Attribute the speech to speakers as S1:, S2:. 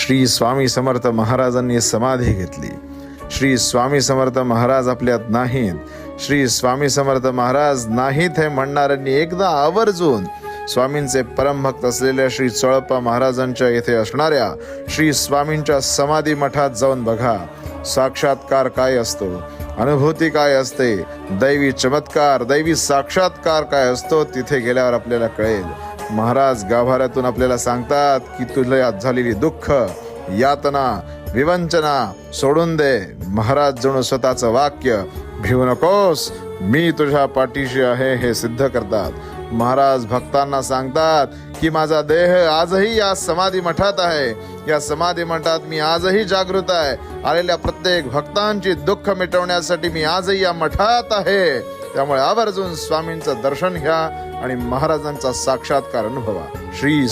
S1: श्री स्वामी समर्थ महाराजांनी समाधी घेतली. श्री स्वामी समर्थ महाराज आपल्यात नाहीत. श्री स्वामी समर्थ महाराज नाहीत हे म्हणणाऱ्यांनी एकदा आवर्जून स्वामींचे परमभक्त असलेल्या श्री चोळप्पा महाराजांच्या येथे असणाऱ्या श्री स्वामींच्या समाधी मठात जाऊन बघा. साक्षात्कार काय असतो, अनुभूती काय असते, दैवी चमत्कार, दैवी साक्षात्कार काय असतो, तिथे गेल्यावर आपल्याला कळेल. महाराज गाभाऱ्यातून आपल्याला सांगतात की तुला झालेली दुःख, यातना, विवंचना सोडून दे. महाराज जणू स्वतःचं वाक्य, भिवू नकोस, मी तुझ्या पाठीशी आहे, हे सिद्ध करतात. महाराज भक्तांना सांगतात की माझा देह आजही या समाधी मठात आहे. या समाधी मठात मी आजही जागृत आहे. आलेल्या प्रत्येक भक्तांची दुःख मिटवण्यासाठी मी आजही या मठात आहे. त्यामुळे आवर्जून स्वामींचं दर्शन घ्या आणि महाराजांचा साक्षात्कार अनुभवा. श्री